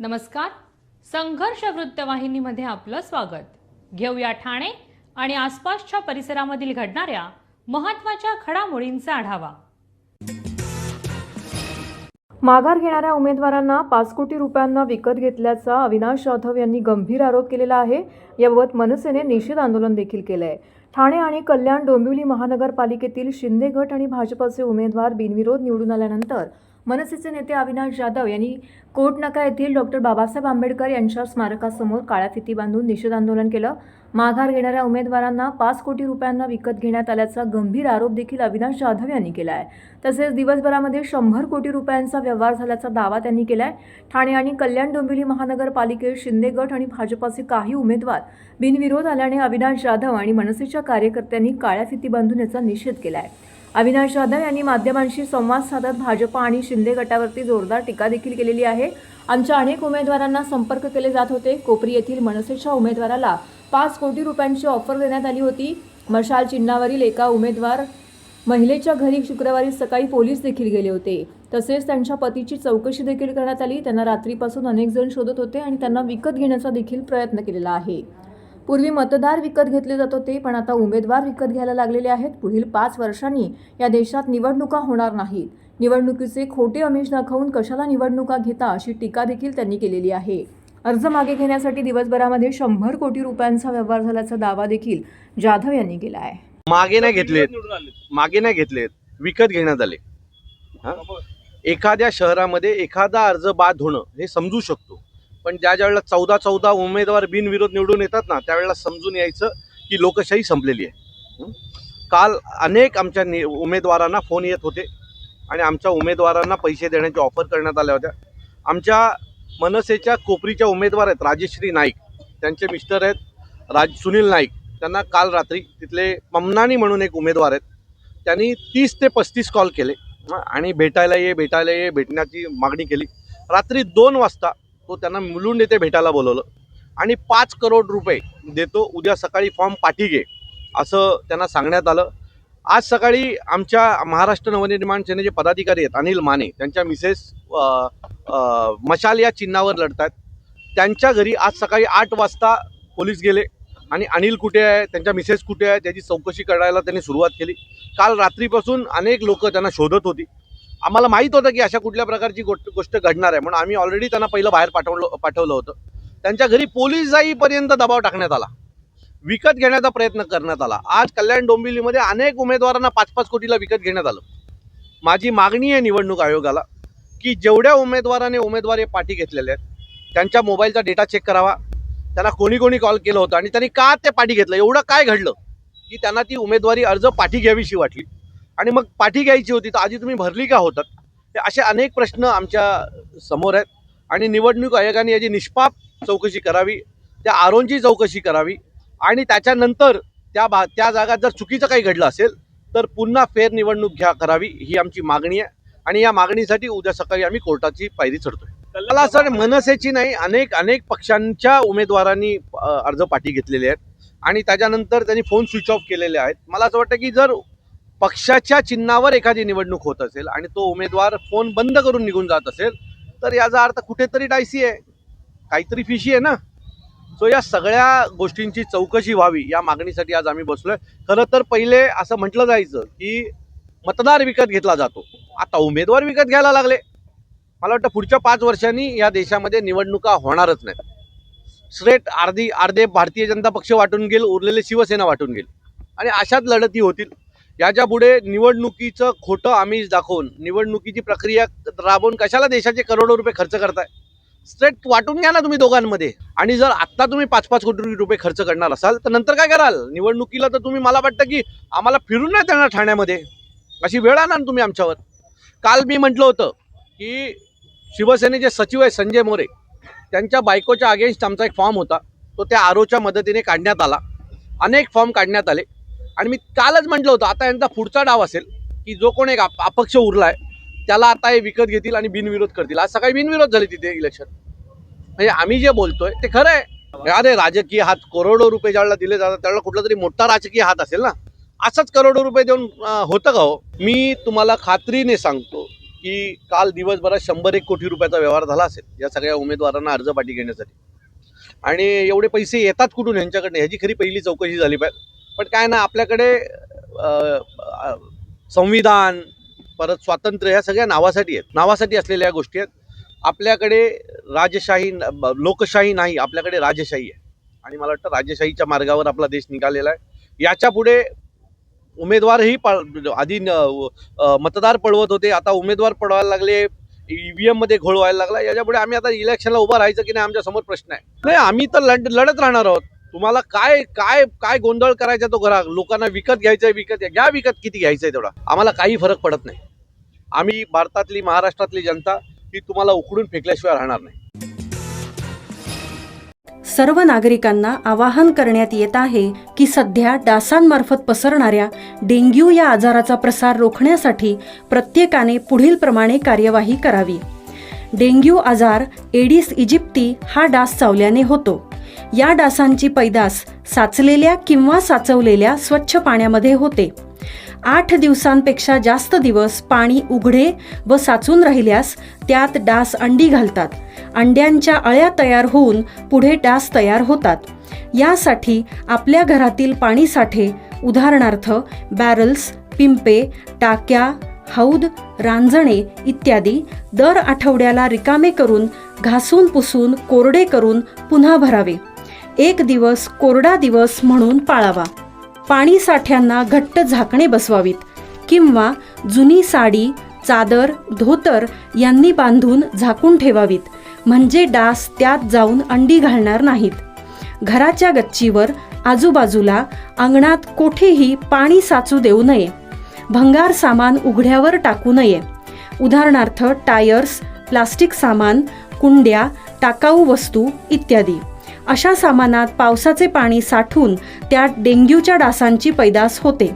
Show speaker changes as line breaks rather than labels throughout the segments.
नमस्कार. संघर्ष वृत्तवाहिनीमध्ये आपलं स्वागत. घेऊया ठाणे आणि आसपासच्या परिसरामधील घडणाऱ्या महत्त्वाच्या घडामोडींचा आढावा.
माघार घेणाऱ्या उमेदवारांना 5 कोटी रुपयांना विकत घेतल्याचा अविनाश जाधव यांनी गंभीर आरोप केलेला आहे. याबाबत मनसेने निषेध आंदोलन देखील केलं आहे. ठाणे आणि कल्याण डोंबिवली महानगरपालिकेतील शिंदे गट आणि भाजपचे उमेदवार बिनविरोध निवडून आल्यानंतर मनसेचे नेते अविनाश जाधव यांनी कोटनाका येथील डॉक्टर बाबासाहेब आंबेडकर यांच्या स्मारकासमोर काळ्या फिती बांधून निषेध आंदोलन केलं. माघार घेणाऱ्या उमेदवारांना 5 कोटी रुपयांना विकत घेण्यात आल्याचा गंभीर आरोप देखील अविनाश जाधव यांनी केला आहे. तसेच दिवसभरामध्ये 100 कोटी रुपयांचा व्यवहार झाल्याचा दावा त्यांनी केला आहे. ठाणे आणि कल्याण डोंबिवली महानगरपालिकेत शिंदे गट आणि भाजपाचे काही उमेदवार बिनविरोध आल्याने अविनाश जाधव आणि मनसेच्या कार्यकर्त्यांनी काळ्या फिती बांधून याचा निषेध केला आहे. अविनाश जाधव यांनी माध्यमांशी संवाद साधत भाजप आणि शिंदे गटावरती जोरदार टीका देखील केलेली आहे. आमच्या अनेक उमेदवारांना संपर्क केले जात होते. कोपरी येथील मनसेच्या उमेदवाराला 5 कोटी रुपयांची ऑफर देण्यात आली होती. मशाल चिन्हावरील एका उमेदवार महिलेच्या घरी शुक्रवारी सकाळी पोलीस देखील गेले होते. तसेच त्यांच्या पतीची चौकशी देखील करण्यात आली. त्यांना रात्रीपासून अनेक जण शोधत होते आणि त्यांना विकत घेण्याचा देखील प्रयत्न केलेला आहे. पूर्वी मतदार विकत घेतले जात होते, पण आता उमेदवार विकत घ्यायला लागलेले आहेत. पुढील 5 वर्षांनी या देशात निवडणुका होणार नाहीत. निवडणुकीचे खोटे आमिष दाखवून कशाला निवडणुका घेता, अशी टीका देखील त्यांनी केलेली आहे. अर्ज मागे घेण्यासाठी दिवसभरामध्ये 100 कोटी रुपयांचा व्यवहार झाल्याचा दावा देखील जाधव यांनी केला आहे.
मागे नाही घेतलेत, विकत घेण्यात आले. एखाद्या शहरामध्ये एखादा अर्ज बाद होणं हे समजू शकतो, पण ज्या वेळेला 14 उमेदवार बिनविरोध निवडून येतात ना, त्यावेळेला समजून यायचं की लोकशाही संपलेली आहे. काल अनेक आमच्या उमेदवारांना फोन येत होते आणि आमच्या उमेदवारांना पैसे देण्याची ऑफर करण्यात आल्या होत्या. आमच्या मनसेच्या कोपरीच्या उमेदवार आहेत राजश्री नाईक, त्यांचे मिस्टर आहेत सुनील नाईक. त्यांना काल रात्री तिथले पमनानी म्हणून एक उमेदवार आहेत, त्यांनी 30 ते 35 कॉल केले आणि भेटायला ये भेटण्याची मागणी केली. रात्री 2 वाजता तो त्यांना मुलुंड येथे भेटायला बोलवलं आणि 5 करोड रुपये देतो, उद्या सकाळी फॉर्म पाठी घे असं त्यांना सांगण्यात आलं. आज सकाळी आमच्या महाराष्ट्र नवनिर्माण सेनेचे पदाधिकारी आहेत अनिल माने, त्यांच्या मिसेस मशाल या चिन्हावर लढतात. त्यांच्या घरी आज सकाळी 8 वाजता पोलीस गेले आणि अनिल कुठे आहे, त्यांच्या मिसेस कुठे आहे त्याची चौकशी करायला त्यांनी सुरुवात केली. काल रात्रीपासून अनेक लोक त्यांना शोधत होती. आम्हाला माहीत होतं की अशा कुठल्या प्रकारची गोष्ट घडणार आहे, म्हणून आम्ही ऑलरेडी त्यांना पहिलं बाहेर पाठवलं होतं. त्यांच्या घरी पोलीस जाईपर्यंत दबाव टाकण्यात आला, विकत घेण्याचा प्रयत्न करण्यात आला. आज कल्याण डोंबिवलीमध्ये अनेक उमेदवारांना 5-5 कोटीला विकत घेण्यात आलं. माझी मागणी आहे निवडणूक आयोगाला की जेवढ्या उमेदवाराने उमेदवारी पाठी घेतलेले आहेत त्यांच्या मोबाईलचा डेटा चेक करावा. त्यांना कोणी कॉल केलं होतं आणि त्यांनी का ते पाठी घेतलं, एवढं काय घडलं की त्यांना ती उमेदवारी अर्ज पाठी घ्यावीशी वाटली आणि मग पाठी घ्यायची होती तर आधी तुम्ही भरली का होतात. हे असे अनेक प्रश्न आमच्या समोर आहेत आणि निवडणूक आयोगाने याची निष्पाप चौकशी करावी, त्या आरोंची चौकशी करावी आणि त्याच्यानंतर त्या जागात जर चुकीचं काही घडलं असेल तर पुन्हा फेर निवडणूक करावी, ही आमची मागणी आहे. आणि या मागणीसाठी उद्या सकाळी आम्ही कोर्टाची पायरी चढतोय. मला सर मनसेची नाही, अनेक पक्षांच्या उमेदवारांनी अर्ज पाठी घेतलेले आहेत आणि त्याच्यानंतर त्यांनी फोन स्विच ऑफ केलेले आहेत. मला असं वाटतं की जर पक्षाच्या चिन्हावर एखादी निवडणूक होत असेल आणि तो उमेदवार फोन बंद करून निघून जात असेल तर याचा अर्थ कुठेतरी डायसी आहे, काहीतरी फिशी आहे ना. सो या सगळ्या गोष्टींची चौकशी व्हावी या मागणीसाठी आज आम्ही बसलोय. खरं तर पहिले असं म्हटलं जायचं की मतदार विकत घेतला जातो, आता उमेदवार विकत घ्यायला लागले. मला वाटतं पुढच्या 5 वर्षांनी या देशामध्ये निवडणुका होणारच नाहीत. स्ट्रेट अर्धे भारतीय जनता पक्ष वाटून गेल, उरलेले शिवसेना वाटून गेल आणि अशाच लढती होतील. याच्या पुढे निवडणुकीचं खोटं आमिष दाखवून निवडणुकीची प्रक्रिया राबवून कशाला देशाचे करोडो रुपये खर्च करताय. स्ट्रेट वाटून घ्या ना तुम्ही दोघांमध्ये. आणि जर आत्ता तुम्ही 5-5 कोटी रुपये खर्च करणार असाल तर नंतर काय कराल निवडणुकीला. तर तुम्ही, मला वाटतं की आम्हाला फिरून नाही देणार ठाण्यामध्ये, अशी वेळ आणा तुम्ही आमच्यावर. काल मी म्हटलं होतं की शिवसेनेचे सचिव आहे संजय मोरे, त्यांच्या बायकोच्या अगेन्स्ट आमचा एक फॉर्म होता, तो त्या आरोच्या मदतीने काढण्यात आला. अनेक फॉर्म काढण्यात आले आणि मी कालच म्हटलं होतं आता यांचा पुढचा डाव असेल की जो कोण एक अपक्ष उरला आहे त्याला आता हे विकत घेतील आणि बिनविरोध करतील. आज सकाळी बिनविरोध झाले तिथे इलेक्शन. म्हणजे आम्ही जे बोलतोय ते खरं आहे. अरे राजकीय हात करोडो रुपये ज्यावेळेला दिले जातात त्यावेळेला कुठला तरी मोठा राजकीय हात असेल ना. असंच करोडो रुपये देऊन होतं का हो. मी तुम्हाला खात्रीने सांगतो की काल दिवसभरात 101 कोटी रुपयाचा व्यवहार झाला असेल या सगळ्या उमेदवारांना अर्ज पाठी घेण्यासाठी. आणि एवढे पैसे येतात कुठून यांच्याकडनं ह्याची खरी पहिली चौकशी झाली पाहिजे. पण काय ना, आपल्याकडे संविधान परत स्वातंत्र्य ह्या सगळ्या नावासाठी आहेत, नावासाठी असलेल्या गोष्टी आहेत. आपल्याकडे राजशाही लोकशाही नाही, आपल्याकडे राजशाही आहे. आणि मला वाटतं राजशाहीच्या मार्गावर आपला देश निघालेला आहे. याच्या पुढे उमेदवारही आधी मतदार पळवत होते, आता उमेदवार पळवायला लागले, EVM मध्ये घोळ व्हायला लागला. याच्यापुढे आम्ही आता इलेक्शनला उभं राहायचं की नाही आमच्या समोर प्रश्न आहे. नाही, आम्ही तर लढत राहणार आहोत. तुम्हाला काय काय काय गोंधळ करायचा तो करा. लोकांना विकत घ्यायचंय, विकत घ्या, विकत किती घ्यायचंय तेवढा आम्हाला काही फरक पडत नाही. आम्ही भारतातली महाराष्ट्रातली जनता ही तुम्हाला उकडून फेकल्याशिवाय राहणार नाही.
सर्व नागरिकांना आवाहन करण्यात येत आहे की सध्या डासांमार्फत पसरणाऱ्या डेंग्यू या आजाराचा प्रसार रोखण्यासाठी प्रत्येकाने पुढील प्रमाणे कार्यवाही करावी. डेंग्यू आजार एडिस इजिप्ती हा डास चावल्याने होतो. या डासांची पैदास साचलेल्या किंवा साचवलेल्या स्वच्छ पाण्यामध्ये होते. 8 दिवसांपेक्षा जास्त दिवस पाणी उघडे व साचून राहिल्यास त्यात डास अंडी घालतात. अंड्यांच्या अळ्या तयार होऊन पुढे डास तयार होतात. यासाठी आपल्या घरातील पाणी साठे उदाहरणार्थ बॅरल्स, पिंपे, टाक्या, हौद, रांजणे इत्यादी दर आठवड्याला रिकामे करून घासून पुसून कोरडे करून पुन्हा भरावे. 1 दिवस कोरडा दिवस म्हणून पाळावा. पाणी साठ्यांना घट्ट झाकणे बसवावीत किंवा जुनी साडी, चादर, धोतर यांनी बांधून झाकून ठेवावीत, म्हणजे डास त्यात जाऊन अंडी घालणार नाहीत. घराच्या गच्चीवर, आजूबाजूला, अंगणात कोठेही पाणी साचू देऊ नये. भंगार सामान उघड्यावर टाकू नये. उदाहरणार्थ टायर्स, प्लास्टिक सामान, कुंड्या, टाकाऊ वस्तू इत्यादी. अशा सामानात पावसाचे पाणी साठून त्यात डेंग्यूच्या डासांची पैदास होते.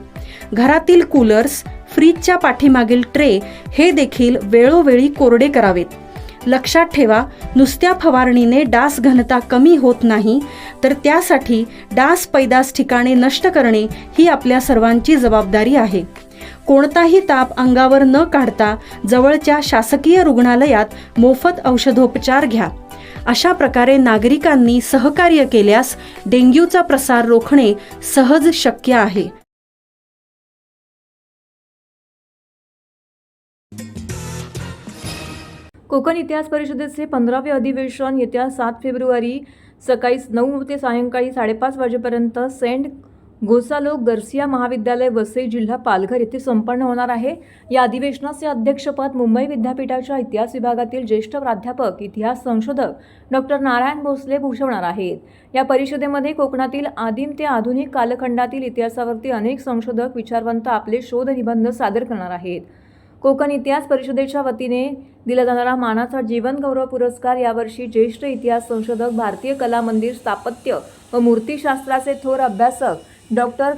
घरातील कूलर्स, फ्रीजच्या पाठीमागील ट्रे हे देखील वेळोवेळी कोरडे करावेत. लक्षात ठेवा, नुसत्या फवारणीने डास घनता कमी होत नाही, तर त्यासाठी डास पैदास ठिकाणे नष्ट करणे ही आपल्या सर्वांची जबाबदारी आहे. कोणताही ताप अंगावर न काढता जवळच्या शासकीय रुग्णालयात मोफत औषधोपचार घ्या. अशा प्रकारे नागरिकांनी सहकार्य केल्यास डेंग्यूचा प्रसार रोखणे सहज शक्य आहे.
कोकण इतिहास परिषदेचे 15वे अधिवेशन येत्या 7 फेब्रुवारी सकाळी 9 ते सायंकाळी 5:30 वाजेपर्यंत सेंट गोसालो गर्सिया महाविद्यालय वसई जिल्हा पालघर येथे संपन्न होणार आहे. या अधिवेशनाचे अध्यक्षपद मुंबई विद्यापीठाच्या इतिहास विभागातील ज्येष्ठ प्राध्यापक, इतिहास संशोधक डॉक्टर नारायण भोसले भूषवणार आहेत. या परिषदेमध्ये कोकणातील आदिम ते आधुनिक कालखंडातील इतिहासावरती अनेक संशोधक, विचारवंत आपले शोध निबंध सादर करणार आहेत. कोकण इतिहास परिषदेच्या वतीने दिला जाणारा मानाचा जीवन गौरव पुरस्कार यावर्षी ज्येष्ठ इतिहास संशोधक, भारतीय कला मंदिर स्थापत्य व मूर्तिशास्त्राचे थोर अभ्यासक डॉक्टर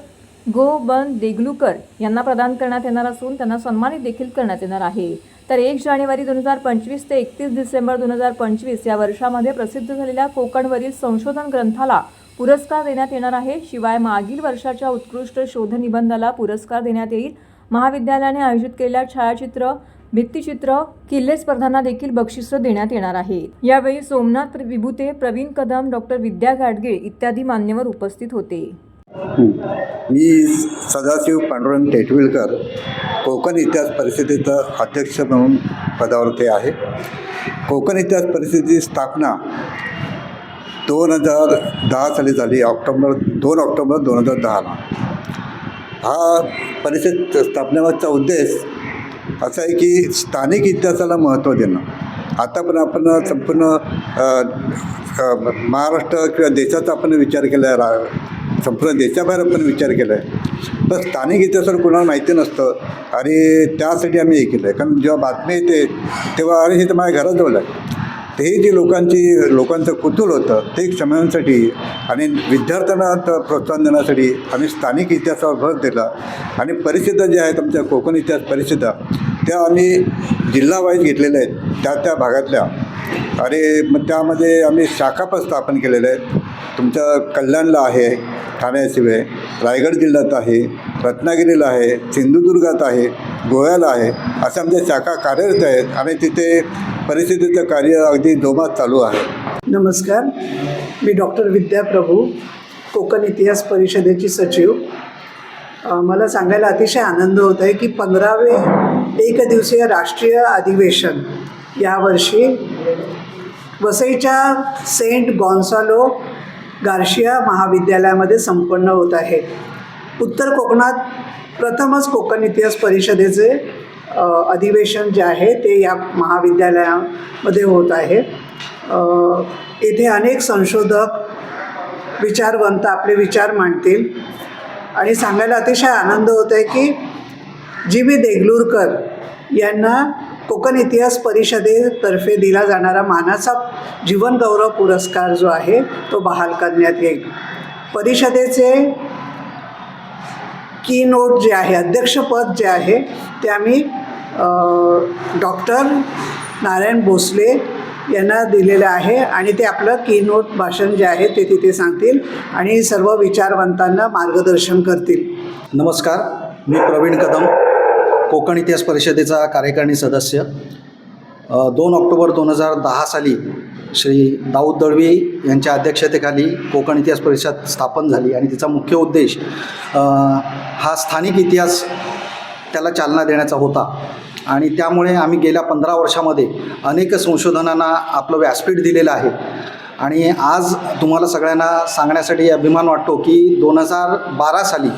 गो. बन देगलूकर यांना प्रदान करण्यात येणार असून त्यांना सन्मानित देखील करण्यात येणार आहे. तर 1 जानेवारी 2025 ते 31 डिसेंबर 2025 या वर्षामध्ये प्रसिद्ध झालेल्या कोकणवरील संशोधन ग्रंथाला पुरस्कार देण्यात येणार आहे. शिवाय मागील वर्षाच्या उत्कृष्ट शोध निबंधाला पुरस्कार देण्यात येईल. महाविद्यालयाने आयोजित केलेल्या छायाचित्र, भित्तिचित्र, किल्ले स्पर्धांना देखील बक्षिसं देण्यात येणार आहेत. यावेळी सोमनाथ विभूते, प्रवीण कदम, डॉक्टर विद्या गाडगीळ इत्यादी मान्यवर उपस्थित होते.
मी सदाशिव पांडुरंग टेटविलकर कोकण इतिहास परिषदेचा अध्यक्ष म्हणून पदावरती आहे. कोकण इतिहास परिषदेची स्थापना 2010 साली झाली. 2 ऑक्टोबर 2010ला. हा परिषद स्थापनेमागचा उद्देश असा आहे की स्थानिक इतिहासाला महत्त्व देणं. आता पण आपण संपूर्ण महाराष्ट्र किंवा देशाचा आपण विचार केला आहे, संपूर्ण देशाबाहेर आपण विचार केला आहे, पण स्थानिक इतिहासावर कोणाला माहिती नसतं. आणि त्यासाठी आम्ही हे केलं आहे. कारण जेव्हा बातमी येते तेव्हा अरे हे तर माझ्या घराजवळ आहे, तर हे जे लोकांचं कुतूहल होतं ते क्षमण्यासाठी आणि विद्यार्थ्यांना प्रोत्साहन देण्यासाठी आम्ही स्थानिक इतिहासावर भर दिला. आणि परिषदा ज्या आहेत आमच्या कोकण इतिहास परिषदा त्या आम्ही जिल्हावाईज घेतलेल्या आहेत, त्या भागातल्या. आणि मग त्यामध्ये आम्ही शाखा पण स्थापन केलेल्या आहेत. तुमच्या कल्याणला आहे, ठाण्याशिवाय रायगड जिल्ह्यात आहे, रत्नागिरीला आहे, सिंधुदुर्गात आहे. गोव्याला आहे. अशा आमच्या शाखा कार्यरत आहेत आणि तिथे परिस्थितीचं कार्य अगदी जोमात चालू आहे.
नमस्कार, मी डॉक्टर विद्या प्रभू, कोकण इतिहास परिषदेची सचिव. मला सांगायला अतिशय आनंद होत आहे की 15वे एकदिवसीय राष्ट्रीय अधिवेशन यावर्षी वसईच्या सेंट गॉन्सालो गार्शिया महाविद्यालयामध्ये संपन्न होत आहे. उत्तर कोकणात प्रथमच कोकण इतिहास परिषदेचे अधिवेशन जे आहे ते या महाविद्यालयामध्ये होत आहे. येथे अनेक संशोधक, विचारवंत आपले विचार मांडतील आणि सांगायला अतिशय आनंद होत आहे की जी बी देगलूरकर यांना कोकण इतिहास परिषदेतर्फे दिला जाणारा मानाचा जीवनगौरव पुरस्कार जो आहे तो बहाल करण्यात येईल. परिषदेचे की नोट जे आहे, अध्यक्षपद जे आहे ते आम्ही डॉक्टर नारायण भोसले यांना दिलेलं आहे आणि ते आपलं की नोट भाषण जे आहे ते तिथे सांगतील आणि सर्व विचारवंतांना मार्गदर्शन करतील.
नमस्कार, मी प्रवीण कदम, कोकण इतिहास परिषदेचा कार्यकारिणी सदस्य. 2 ऑक्टोबर 2010 साली श्री दाऊद दळवी यांच्या अध्यक्षतेखाली कोकण इतिहास परिषद स्थापन झाली आणि तिचा मुख्य उद्देश हा स्थानिक इतिहास त्याला चालना देण्याचा होता. आणि त्यामुळे आम्ही गेल्या 15 वर्षामध्ये अनेक संशोधनांना आपलं व्यासपीठ दिलेलं आहे. आणि आज तुम्हाला सगळ्यांना सांगण्यासाठी अभिमान वाटतो की 2012 साली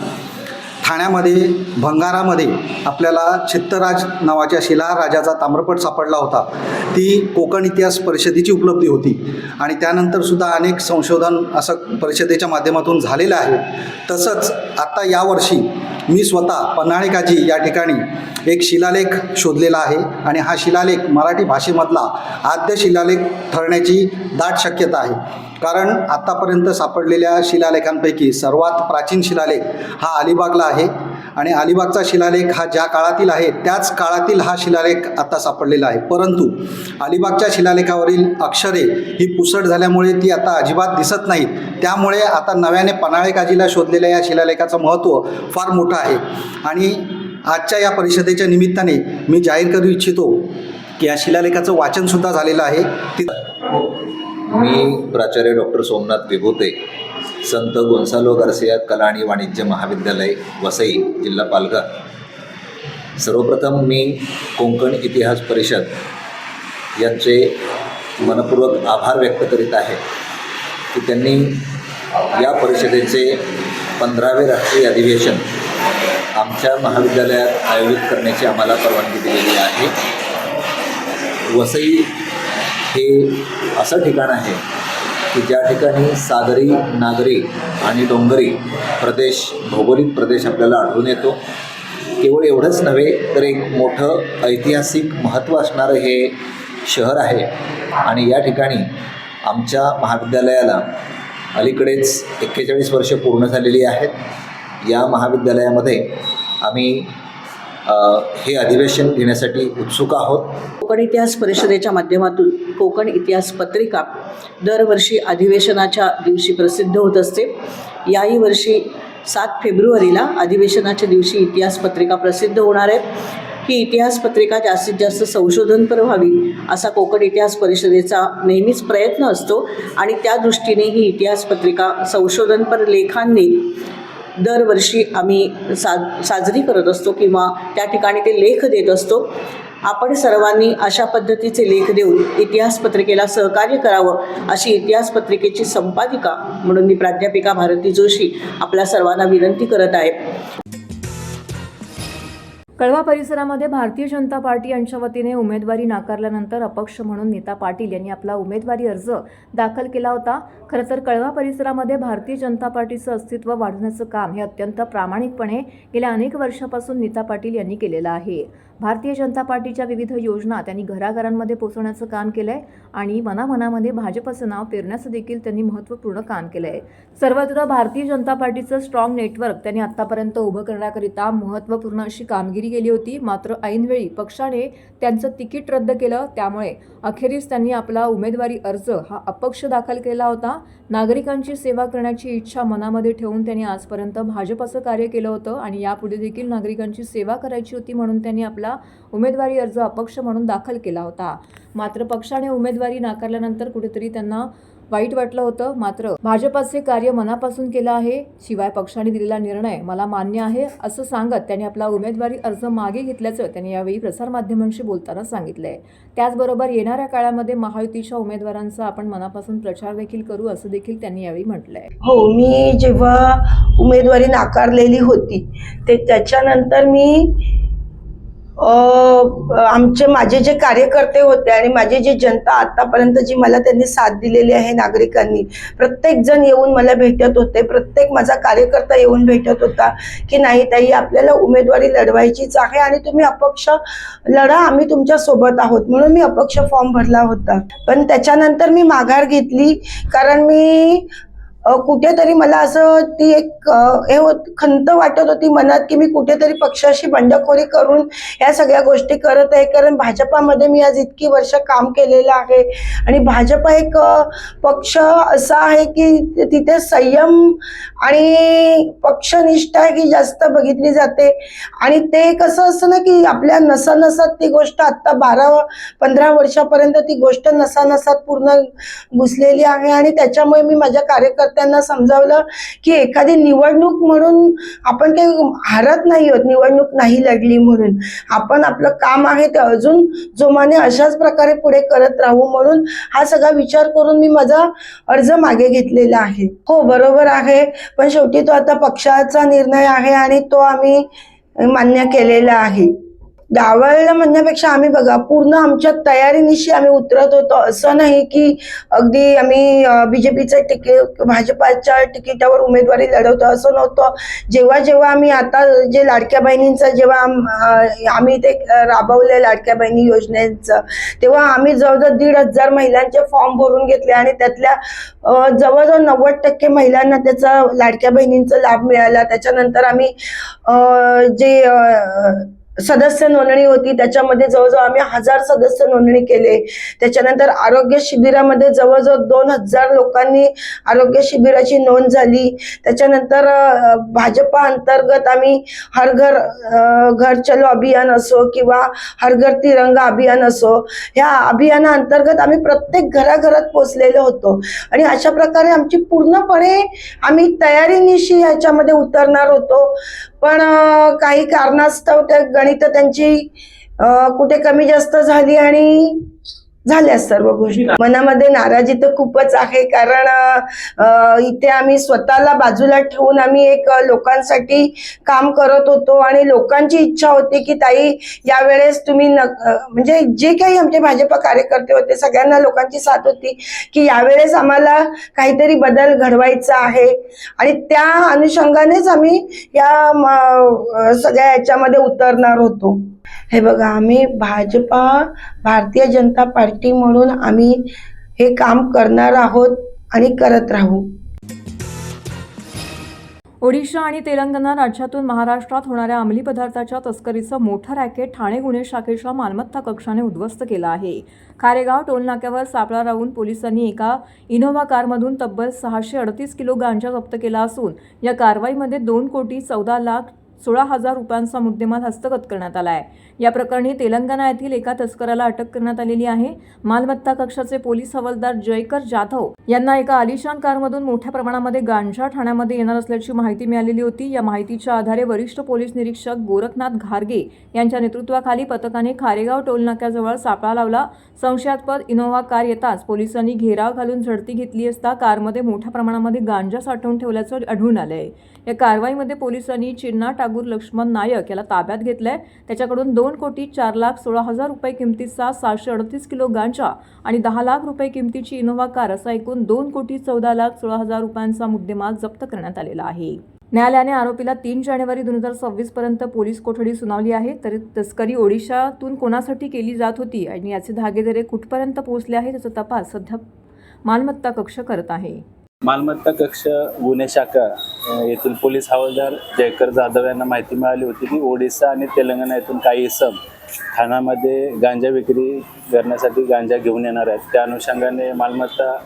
ठाण्यामध्ये भंगारामध्ये आपल्याला चित्तराज नावाच्या शिलाहार राजाचा ताम्रपट सापडला होता. ती कोकण इतिहास परिषदेची उपलब्धी होती आणि त्यानंतरसुद्धा अनेक संशोधन असं परिषदेच्या माध्यमातून झालेलं आहे. तसंच आत्ता यावर्षी मी स्वतः पन्हाळे काजी या ठिकाणी एक शिलालेख शोधलेला आहे आणि हा शिलालेख मराठी भाषेमधला आद्य शिलालेख ठरण्याची दाट शक्यता आहे. कारण आत्तापर्यंत सापडलेल्या शिलालेखांपैकी सर्वात प्राचीन शिलालेख हा अलिबागला आहे आणि अलिबागचा शिलालेख हा ज्या काळातील आहे त्याच काळातील हा शिलालेख आता सापडलेला आहे. परंतु अलिबागच्या शिलालेखावरील अक्षरे ही पुसट झाल्यामुळे ती आता अजिबात दिसत नाहीत. त्यामुळे आता नव्याने पन्हाळे काजीला शोधलेल्या या शिलालेखाचं महत्त्व फार मोठं आहे. आणि आजच्या या परिषदेच्या निमित्ताने मी जाहीर करू इच्छितो की या शिलालेखाचं वाचनसुद्धा झालेलं आहे.
मी प्राचार्य डॉक्टर सोमनाथ विभूते, संत गोन्सालो गार्सिया कला आणि वाणिज्य महाविद्यालय वसई, जिल्हा पालघर. सर्वप्रथम मी कोकण इतिहास परिषद यांचे मनपूर्वक आभार व्यक्त करीत आहे की त्यांनी या परिषदेचे 15वे राष्ट्रीय अधिवेशन आमच्या महाविद्यालयात आयोजित करण्याची आम्हाला परवानगी दिलेली आहे. वसई हे असं ठिकाण आहे की ज्या ठिकाणी सागरी, नागरी आणि डोंगरी प्रदेश, भौगोलिक प्रदेश आपल्याला आढळून येतो. केवळ एवढंच नव्हे तर एक मोठं ऐतिहासिक महत्त्व असणारं हे शहर आहे. आणि या ठिकाणी आमच्या महाविद्यालयाला अलीकडेच 41 वर्ष पूर्ण झालेली आहेत. या महाविद्यालयामध्ये आम्ही हे अधिवेशन घेण्यासाठी उत्सुक आहोत.
कोकण इतिहास परिषदेच्या माध्यमातून कोकण इतिहास पत्रिका दरवर्षी अधिवेशनाच्या दिवशी प्रसिद्ध होत असते. याही वर्षी 7 फेब्रुवारीला अधिवेशनाच्या दिवशी इतिहास पत्रिका प्रसिद्ध होणार आहे. ही इतिहास पत्रिका जास्तीत जास्त संशोधनपर व्हावी असा कोकण इतिहास परिषदेचा नेहमीच प्रयत्न असतो आणि त्या दृष्टीने ही इतिहास पत्रिका संशोधनपर लेखांनी दरवर्षी आम्ही साजरी करत असतो किंवा त्या ठिकाणी ते लेख देत असतो. आपण सर्वांनी अशा पद्धतीचे लेख देऊन इतिहास पत्रिकेला सहकार्य करावं अशी इतिहास पत्रिकेची संपादिका म्हणून मी प्राध्यापिका भारती जोशी आपल्या सर्वांना विनंती करत आहे.
कळवा परिसरामध्ये भारतीय जनता पार्टी यांच्या वतीने उमेदवारी नाकारल्यानंतर अपक्ष म्हणून नीता पाटील यांनी आपला उमेदवारी अर्ज दाखल केला होता. खरं तर कळवा परिसरामध्ये भारतीय जनता पार्टीचं अस्तित्व वाढवण्याचं काम हे अत्यंत प्रामाणिकपणे गेल्या अनेक वर्षापासून नीता पाटील यांनी केलेलं आहे. भारतीय जनता पार्टीच्या विविध योजना त्यांनी घराघरांमध्ये पोहोचवण्याचं काम केलंय आणि मनामनामध्ये भाजपचं नाव पेरण्याचं देखील त्यांनी महत्त्वपूर्ण काम केलंय. सर्वत्र भारतीय जनता पार्टीचं स्ट्रॉंग नेटवर्क त्यांनी आतापर्यंत उभं करण्याकरिता महत्त्वपूर्ण अशी कामगिरी केली होती. मात्र ऐनवेळी पक्षाने त्यांचं तिकीट रद्द केलं. त्यामुळे अखेरीस त्यांनी आपला उमेदवारी अर्ज हा अपक्ष दाखल केला होता. नागरिकांची सेवा करण्याची इच्छा मनामध्ये ठेवून त्यांनी आजपर्यंत भाजपचं कार्य केलं होतं आणि यापुढे देखील नागरिकांची सेवा करायची होती म्हणून त्यांनी आपला उमेदवारी अर्ज अपक्ष म्हणून दाखल केला होता. मात्र पक्षाने उमेदवारी नाकारल्यानंतर कुठेतरी त्यांना वाईट वाटलं होतं. मात्र भाजपाचे कार्य मनापासून केलं आहे. शिवाय पक्षाने दिलेला निर्णय मला मान्य आहे असं सांगत त्यांनी आपला उमेदवारी अर्ज मागे घेतल्याचं त्यांनी यावेळी प्रसारमाध्यमांशी बोलताना सांगितलंय. त्याचबरोबर येणाऱ्या काळामध्ये महायुतीच्या उमेदवारांचा आपण मनापासून प्रचार देखील करू असं देखील त्यांनी यावेळी म्हटलंय.
हो, मी जेव्हा उमेदवारी नाकारलेली होती त्याच्यानंतर मी माझे जे कार्यकर्ते होते आणि माझे जे जनता आतापर्यंत जी मला त्यांनी साथ दिलेली आहे, नागरिकांनी प्रत्येक जण येऊन मला भेटत होते. प्रत्येक माझा कार्यकर्ता येऊन भेटत होता की नाही ताई, आपल्याला उमेदवारी लढवायचीच आहे आणि तुम्ही अपक्ष लढा, आम्ही तुमच्या सोबत आहोत. म्हणून मी अपक्ष फॉर्म भरला होता. पण त्याच्यानंतर मी माघार घेतली कारण मी कुठेतरी मला असं ती एक खंत वाटत होती मनात की मी कुठेतरी पक्षाशी बंडखोरी करून या सगळ्या गोष्टी करत आहे. कारण भाजपामध्ये मी आज इतकी वर्ष काम केलेलं आहे आणि भाजपा एक पक्ष असा आहे की तिथे संयम आणि पक्षनिष्ठा ही जास्त बघितली जाते आणि ते कसं असतं ना की आपल्या नसानसात ती गोष्ट आत्ता 12-15 वर्षापर्यंत ती गोष्ट नसानसात पूर्ण घुसलेली आहे. आणि त्याच्यामुळे मी माझ्या कार्यकर्त्यांना समजावलं की एखादी निवडणूक म्हणून आपण काही हारत नाही आहोत, निवडणूक नाही लढली म्हणून आपण आपलं काम आहे ते अजून जोमाने अशाच प्रकारे पुढे करत राहू. म्हणून हा सगळा विचार करून मी माझा अर्ज मागे घेतलेला आहे. हो, बरोबर आहे, पण शेवटी तो आता पक्षाचा निर्णय आहे आणि तो आम्ही मान्य केलेला आहे. डावळलं म्हणण्यापेक्षा आम्ही बघा पूर्ण आमच्या तयारीनिशी आम्ही उतरत होतो. असं नाही की अगदी आम्ही बीजेपीचं तिकीट भाजपाच्या तिकिटावर उमेदवारी लढवतो असं नव्हतं. जेव्हा जेव्हा आम्ही आता जे लाडक्या बहिणींचं जेव्हा आम्ही ते राबवले लाडक्या बहिणी योजनेचं, तेव्हा आम्ही जवळजवळ 1,500 महिलांचे फॉर्म भरून घेतले आणि त्यातल्या जवळजवळ 90% महिलांना त्याचा लाडक्या बहिणींचा लाभ मिळाला. त्याच्यानंतर आम्ही जे सदस्य नोंदणी होती त्याच्यामध्ये जवळजवळ आम्ही 1000 सदस्य नोंदणी केले. त्याच्यानंतर आरोग्य शिबिरामध्ये जवळजवळ 2000 लोकांनी आरोग्य शिबिराची नोंद झाली. त्याच्यानंतर भाजपा अंतर्गत आम्ही हर घर चलो अभियान असो किंवा हर घर तिरंगा अभियान असो, ह्या अभियानाअंतर्गत आम्ही प्रत्येक घराघरात पोचलेलो होतो आणि अशा प्रकारे आमची पूर्णपणे आम्ही तयारीनिशी ह्याच्यामध्ये उतरणार होतो. पण काही कारणास्तव त्या गणित त्यांची कुठे कमी जास्त झाली आणि झाल्या सर्व गोष्टी. मनामध्ये नाराजी तर खूपच आहे कारण इथे आम्ही स्वतःला बाजूला ठेवून आम्ही एक लोकांसाठी काम करत होतो आणि लोकांची इच्छा होती की ताई यावेळेस तुम्ही म्हणजे जे काही आमचे भाजपा कार्यकर्ते होते सगळ्यांना लोकांची साथ होती की यावेळेस आम्हाला काहीतरी बदल घडवायचा आहे आणि त्या अनुषंगानेच आम्ही या सगळ्या याच्यामध्ये उतरणार होतो. हे बघा, आम्ही भारतीय जनता पार्टी म्हणून आम्ही हे काम करणार आहोत आणि करत राहू.
ओडिशा आणि तेलंगणा राज्यातून महाराष्ट्रात होणाऱ्या अंमली पदार्थाच्या तस्करीचं मोठं रॅकेट ठाणे गुन्हे शाखेच्या मालमत्ता कक्षाने उद्ध्वस्त केलं आहे. खारेगाव टोलनाक्यावर सापळा लावून पोलिसांनी एका इनोव्हा कारमधून तब्बल 638 किलो गांजा जप्त केला असून या कारवाईमध्ये 2,14,16,000 रुपयांचा मुद्देमाल हस्तगत करण्यात आला आहे. या प्रकरणी तेलंगणा येथील एका तस्कराला अटक करण्यात आलेली आहे. मालमत्ता कक्षाचे पोलीस हवालदार जयकर जाधव यांना एका आलिशान कारमधून मोठ्या प्रमाणामध्ये गांजा ठाण्यामध्ये येणार असल्याची माहिती मिळालेली होती. या माहितीच्या आधारे वरिष्ठ पोलीस निरीक्षक गोरखनाथ घारगे यांच्या नेतृत्वाखाली पथकाने खारेगाव टोलनाक्याजवळ सापळा लावला. संशयास्पद इनोव्हा कार येताच पोलिसांनी घेराव घालून झडती घेतली असता कारमध्ये मोठ्या प्रमाणामध्ये गांजा साठवून ठेवल्याचं आढळून आलंय. या कारवाईमध्ये पोलिसांनी चिन्ना टागूर लक्ष्मण नायक याला ताब्यात घेतलंय. त्याच्याकडून 2,04,16,000 रुपये किमतीचा 638 किलो गांजा आणि 10 लाख रुपये किमतीची इनोव्हा कार असा एकूण 2,14,16,000 रुपयांचा मुद्देमाल जप्त करण्यात आलेला आहे. न्यायालयाने आरोपीला 3 जानेवारी 2026 पर्यंत पोलीस कोठडी सुनावली आहे. तर तस्करी ओडिशातून कोणासाठी केली जात होती आणि याचे धागेदरे कुठपर्यंत पोहोचले आहे त्याचा तपास सध्या मालमत्ता कक्ष करत आहे.
मालमत्ता कक्ष गुन्हे शाखा येथील पोलीस हवालदार जयकर जाधव यांना माहिती मिळाली होती की ओडिशा आणि तेलंगणा येथून काही इसम ठाण्यामध्ये गांजा विक्री करण्यासाठी गांजा घेऊन येणार आहेत. त्या अनुषंगाने मालमत्ता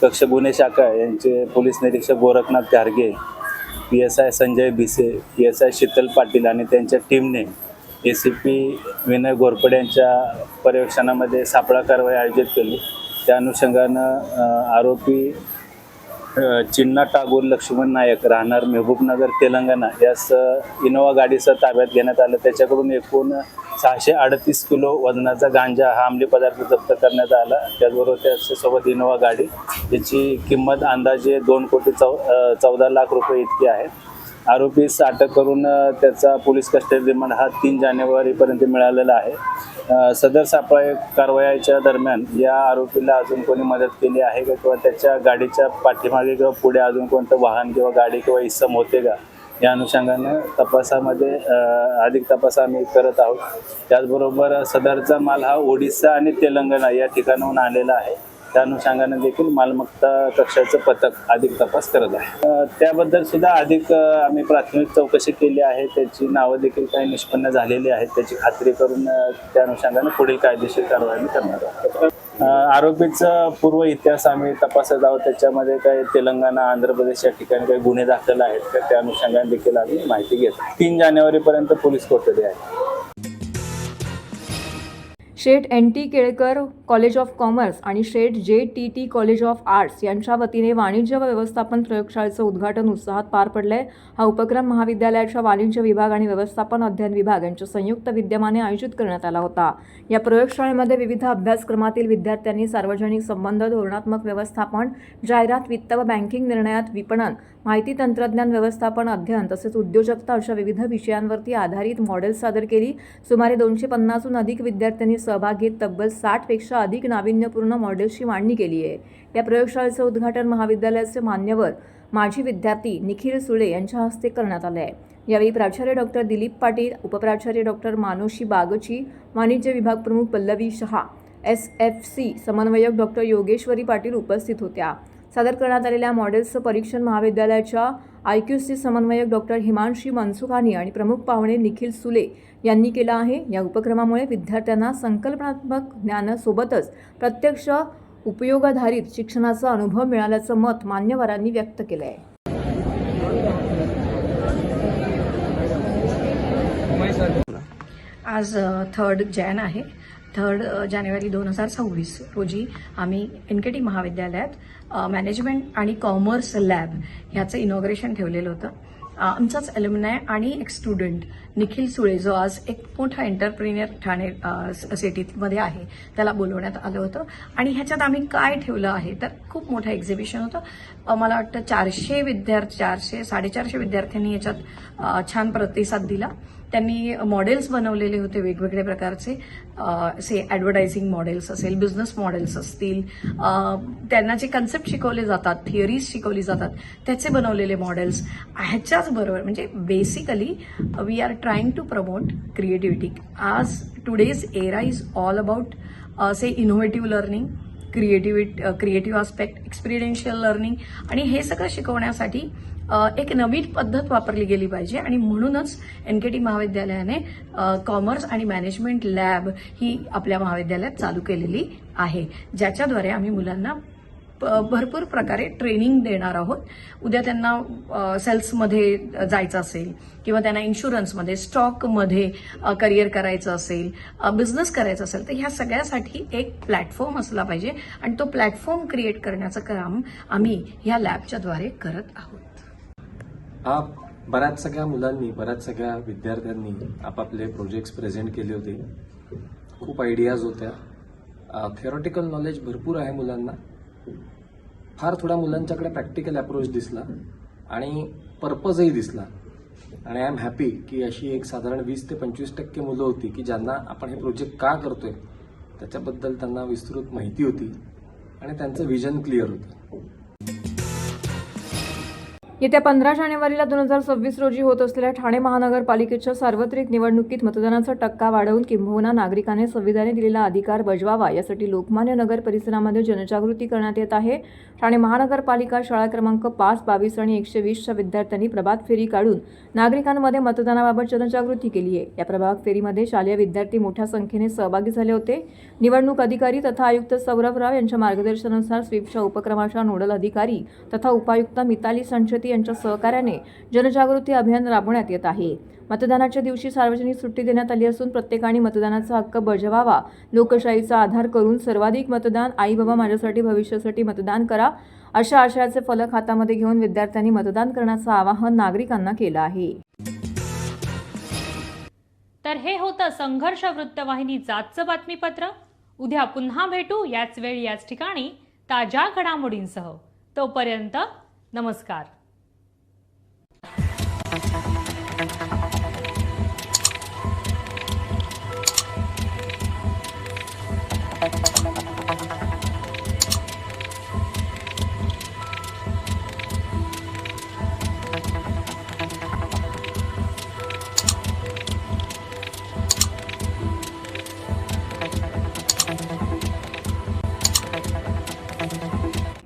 कक्ष गुन्हे शाखा यांचे पोलीस निरीक्षक गोरखनाथ घारगे, PSI संजय भिसे, PSI शीतल पाटील आणि त्यांच्या टीमने ACP विनय घोरपडे यांच्या पर्यवेक्षणामध्ये सापळा कारवाई आयोजित केली. त्या अनुषंगानं आरोपी चिन्ना टागोर लक्ष्मण नायक राहणार मेहबूबनगर तेलंगणा यास इनोवा गाडीसह ताब्यात घेण्यात आलं. त्याच्याकडून एकूण 638 किलो वजनाचा गांजा हा अंमली पदार्थ जप्त करण्यात आला. त्याचबरोबर त्याच्यासोबत इनोवा गाडी याची किंमत अंदाजे 2,14 लाख रुपये इतकी आहे. आरोपीस अटक करून त्याचा पोलीस कस्टडी रिमांड हा 3 जानेवारीपर्यंत मिळालेला आहे. सदर सापळा कारवाईच्या दरम्यान या आरोपीला अजून कोणी मदत केली आहे का किंवा त्याच्या गाडीच्या पाठीमागे किंवा पुढे अजून कोणतं वाहन किंवा गाडी किंवा इसम होते का या अनुषंगानं तपासामध्ये अधिक तपास आम्ही करत आहोत. त्याचबरोबर सदरचा माल हा ओडिशा आणि तेलंगणा या ठिकाणाहून आलेला आहे. त्या अनुषंगानं देखील मालमत्ता कक्षाचं पथक अधिक तपास करत आहे. त्याबद्दल सुद्धा अधिक आम्ही प्राथमिक चौकशी केली आहे. त्याची नावं देखील काही निष्पन्न झालेली आहेत. त्याची खात्री करून त्या अनुषंगानं पुढील कायदेशीर कारवाई करणार आहोत. आरोपीचा पूर्व इतिहास आम्ही तपासत आहोत. त्याच्यामध्ये काही तेलंगणा, आंध्र प्रदेश या ठिकाणी काही गुन्हे दाखल आहेत तर त्या अनुषंगाने देखील आम्ही माहिती घेतो. 3 जानेवारीपर्यंत पोलीस कोठडी आहे.
शेठ NT Kelkar college of commerce आणि शेठ JTT कॉलेज ऑफ आर्ट्स यांच्या वतीने वाणिज्य व व्यवस्थापन प्रयोगशाळेचं उद्घाटन उत्साहात पार पडलंय. हा उपक्रम महाविद्यालयाच्या वाणिज्य विभाग आणि व्यवस्थापन अध्ययन विभाग यांच्या संयुक्त विद्यमाने आयोजित करण्यात आला होता. या प्रयोगशाळेमध्ये विविध अभ्यासक्रमातील विद्यार्थ्यांनी सार्वजनिक संबंध, धोरणात्मक व्यवस्थापन, जाहिरात, वित्त व बँकिंग निर्णयात विपणन, माहिती तंत्रज्ञान व्यवस्थापन अध्ययन तसेच उद्योजकता अशा विविध विषयांवरती आधारित मॉडेल्स सादर केली. सुमारे 250हून अधिक विद्यार्थ्यांनी सहभाग घेत तब्बल 60 पेक्षा अधिक नाविन्यपूर्ण मॉडेल्सची मांडणी केली आहे. या प्रयोगशाळेचं उद्घाटन महाविद्यालयाचे मान्यवर माजी विद्यार्थी निखिल सुळे यांच्या हस्ते करण्यात आले आहे. यावेळी प्राचार्य डॉक्टर दिलीप पाटील, उपप्राचार्य डॉक्टर मानुषी बागची, वाणिज्य विभाग प्रमुख पल्लवी शहा, SFC समन्वयक डॉक्टर योगेश्वरी पाटील उपस्थित होत्या. सादर करण्यात आलेल्या मॉडेल्सचं परीक्षण महाविद्यालयाच्या IQC समन्वयक डॉक्टर हिमांशी मनसुखानी आणि प्रमुख पाहुणे निखिल सुले यांनी केलं आहे. या उपक्रमामुळे विद्यार्थ्यांना संकल्पनात्मक ज्ञानासोबतच प्रत्यक्ष उपयोगाधारित शिक्षणाचा अनुभव मिळाल्याचं मत मान्यवरांनी व्यक्त केलं आहे.
आज 3 जॅन आहे. 3 जानेवारी 2026 रोजी आम्ही NKT महाविद्यालयात मॅनेजमेंट आणि कॉमर्स लॅब ह्याचं इनॉग्रेशन ठेवलेलं होतं. आमचाच एल्युमनाय आणि एक स्टुडंट निखिल सुळे जो आज एक मोठा एंटरप्रिनियर ठाणे सिटीमध्ये आहे त्याला बोलवण्यात आलं होतं. आणि ह्याच्यात आम्ही काय ठेवलं आहे तर खूप मोठं एक्झिबिशन होतं. मला वाटतं 400-450 विद्यार्थ्यांनी याच्यात छान प्रतिसाद दिला. त्यांनी मॉडेल्स बनवलेले होते वेगवेगळे प्रकारचे, ॲडव्हर्टायझिंग मॉडेल्स असेल, बिझनेस मॉडेल्स असतील, त्यांना जे कन्सेप्ट शिकवले जातात, थिअरीज शिकवली जातात त्याचे बनवलेले मॉडेल्स. ह्याच्याच बरोबर म्हणजे basically we are trying to promote creativity. आज today's era is all about innovative learning, creative aspect, experiential learning आणि हे सगळं शिकवण्यासाठी एक नवीन पद्धत वापरली गेली पाहिजे. आणि म्हणूनच NKT महाविद्यालयाने कॉमर्स आणि मॅनेजमेंट लॅब ही आपल्या महाविद्यालयात चालू केलेली आहे, ज्याच्याद्वारे आम्ही मुलांना भरपूर प्रकारे ट्रेनिंग देणार आहोत. उद्या त्यांना सेल्समध्ये जायचं असेल किंवा त्यांना इन्शुरन्समध्ये, स्टॉकमध्ये करिअर करायचं असेल, बिझनेस करायचं असेल तर ह्या सगळ्यासाठी एक प्लॅटफॉर्म असला पाहिजे आणि तो प्लॅटफॉर्म क्रिएट करण्याचं काम आम्ही ह्या लॅबच्याद्वारे करत आहोत.
बऱ्याच सगळ्या मुलांनी, बऱ्याच सगळ्या विद्यार्थ्यांनी आपापले प्रोजेक्ट्स प्रेझेंट केले होते. खूप आयडियाज होत्या. थिअरॉटिकल नॉलेज भरपूर आहे मुलांना. फार थोड्या मुलांच्याकडे प्रॅक्टिकल अप्रोच दिसला आणि पर्पजही दिसला. आणि आय एम हॅपी की अशी एक साधारण 20 ते 25% मुलं होती की ज्यांना आपण हे प्रोजेक्ट का करतोय त्याच्याबद्दल त्यांना विस्तृत माहिती होती आणि त्यांचं विजन क्लिअर होतं.
येत्या 15 जानेवारीला 2026 रोजी होत असलेल्या ठाणे महानगरपालिकेच्या सार्वत्रिक निवडणुकीत मतदानाचा टक्का वाढवून किंबहुना नागरिकांनी संविधानाने दिलेला अधिकार बजावावा यासाठी लोकमान्य नगर परिसरामध्ये जनजागृती करण्यात येत आहे. ठाणे महानगरपालिका शाळा क्रमांक 5, 22 आणि 120च्या विद्यार्थ्यांनी प्रभात फेरी काढून नागरिकांमध्ये मतदानाबाबत जनजागृती केली आहे. या प्रभात फेरीमध्ये शालेय विद्यार्थी मोठ्या संख्येने सहभागी झाले होते. निवडणूक अधिकारी तथा आयुक्त सौरभ राव यांच्या मार्गदर्शनानुसार स्वीपच्या उपक्रमाच्या नोडल अधिकारी तथा उपायुक्त मिताली संचेती यांच्या सहकार्याने जनजागृती अभियान राबवण्यात येत आहे. मतदानाच्या दिवशी सार्वजनिक सुट्टी देण्यात आली असून प्रत्येकाने मतदानाचा हक्क बजावावा. लोकशाहीचा आधार करून सर्वाधिक मतदान, आई बाबा माझ्यासाठी भविष्यासाठी मतदान करा अशा आशयाचे फलक हातामध्ये घेऊन विद्यार्थ्यांनी मतदान करण्याचं आवाहन नागरिकांना केलं आहे.
तर हे होतं संघर्ष वृत्तवाहिनीचं आजचं बातमीपत्र. उद्या पुन्हा भेटू याच वेळी याच ठिकाणी ताज्या घडामोडींसह. तोपर्यंत नमस्कार.